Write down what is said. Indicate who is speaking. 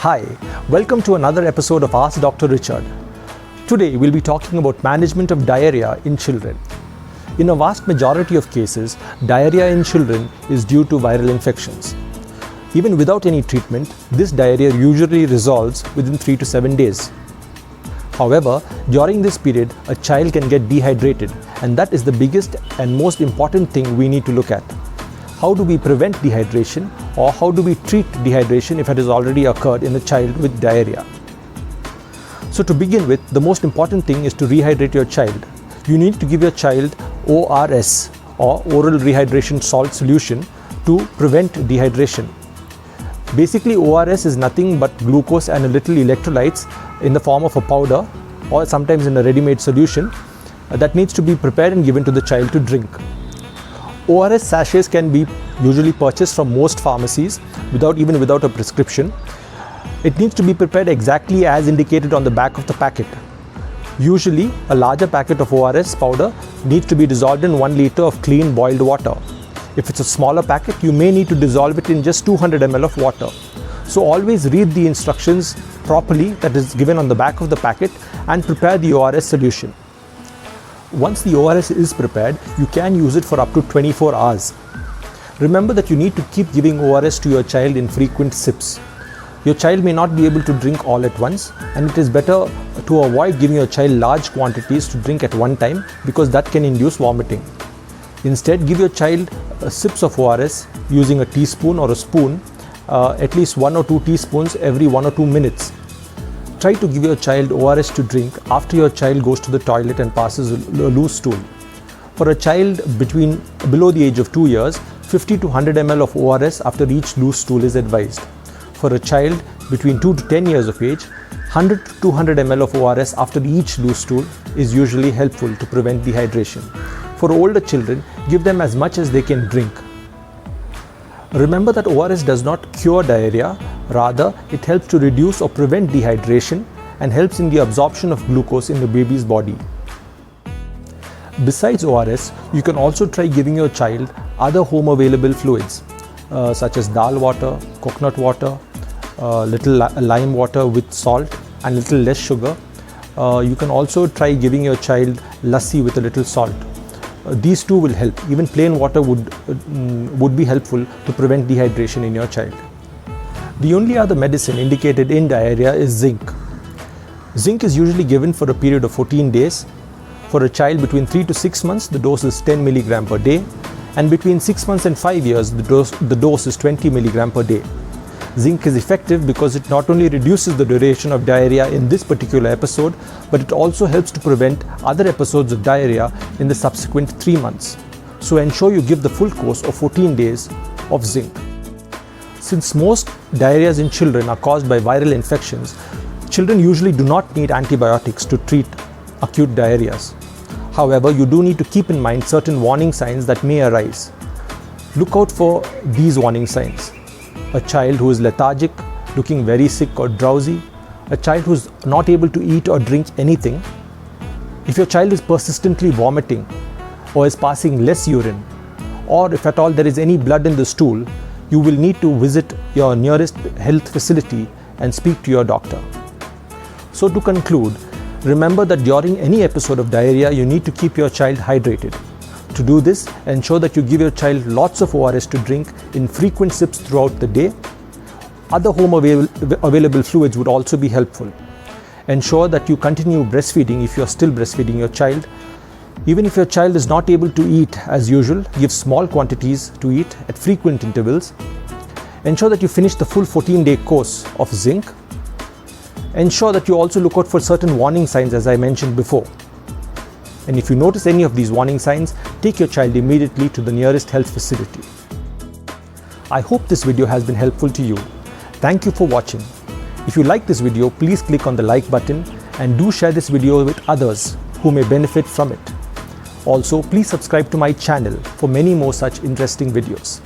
Speaker 1: Hi, welcome to another episode of Ask Dr. Richard. Today we'll be talking about management of diarrhea in children. In a vast majority of cases, diarrhea in children is due to viral infections. Even without any treatment, this diarrhea usually resolves within 3 to 7 days. However, during this period, a child can get dehydrated, and that is the biggest and most important thing we need to look at. How do we prevent dehydration, or how do we treat dehydration if it has already occurred in a child with diarrhea? So to begin with, the most important thing is to rehydrate your child. You need to give your child ORS, or oral rehydration salt solution, to prevent dehydration. Basically, ORS is nothing but glucose and a little electrolytes in the form of a powder or sometimes in a ready-made solution that needs to be prepared and given to the child to drink. ORS sachets can be usually purchased from most pharmacies without a prescription. It needs to be prepared exactly as indicated on the back of the packet. Usually, a larger packet of ORS powder needs to be dissolved in 1 liter of clean boiled water. If it's a smaller packet, you may need to dissolve it in just 200 ml of water. So always read the instructions properly that is given on the back of the packet and prepare the ORS solution. Once the ORS is prepared, you can use it for up to 24 hours. Remember that you need to keep giving ORS to your child in frequent sips. Your child may not be able to drink all at once, and it is better to avoid giving your child large quantities to drink at one time because that can induce vomiting. Instead, give your child sips of ORS using a teaspoon or a spoon, at least 1 or 2 teaspoons every 1 or 2 minutes. Try to give your child ORS to drink after your child goes to the toilet and passes a loose stool. For a child below the age of 2 years, 50 to 100 ml of ORS after each loose stool is advised. For a child between 2 to 10 years of age, 100 to 200 ml of ORS after each loose stool is usually helpful to prevent dehydration. For older children, give them as much as they can drink. Remember that ORS does not cure diarrhea, rather it helps to reduce or prevent dehydration and helps in the absorption of glucose in the baby's body. Besides ORS, you can also try giving your child other home available fluids such as dal water, coconut water, little lime water with salt and little less sugar. You can also try giving your child lassi with a little salt. These two will help. Even plain water would be helpful to prevent dehydration in your child. The only other medicine indicated in diarrhea is zinc. Zinc is usually given for a period of 14 days. For a child between 3 to 6 months, the dose is 10 mg per day, and between 6 months and 5 years, the dose is 20 mg per day. Zinc is effective because it not only reduces the duration of diarrhea in this particular episode, but it also helps to prevent other episodes of diarrhea in the subsequent 3 months. So ensure you give the full course of 14 days of zinc. Since most diarrheas in children are caused by viral infections, children usually do not need antibiotics to treat acute diarrheas. However, you do need to keep in mind certain warning signs that may arise. Look out for these warning signs. A child who is lethargic, looking very sick or drowsy, a child who is not able to eat or drink anything. If your child is persistently vomiting or is passing less urine, or if at all there is any blood in the stool, you will need to visit your nearest health facility and speak to your doctor. So to conclude, remember that during any episode of diarrhea, you need to keep your child hydrated. To do this, ensure that you give your child lots of ORS to drink in frequent sips throughout the day. Other home available fluids would also be helpful. Ensure that you continue breastfeeding if you are still breastfeeding your child. Even if your child is not able to eat as usual, give small quantities to eat at frequent intervals. Ensure that you finish the full 14-day course of zinc. Ensure that you also look out for certain warning signs as I mentioned before. And if you notice any of these warning signs, take your child immediately to the nearest health facility. I hope this video has been helpful to you. Thank you for watching. If you like this video, please click on the like button and do share this video with others who may benefit from it. Also, please subscribe to my channel for many more such interesting videos.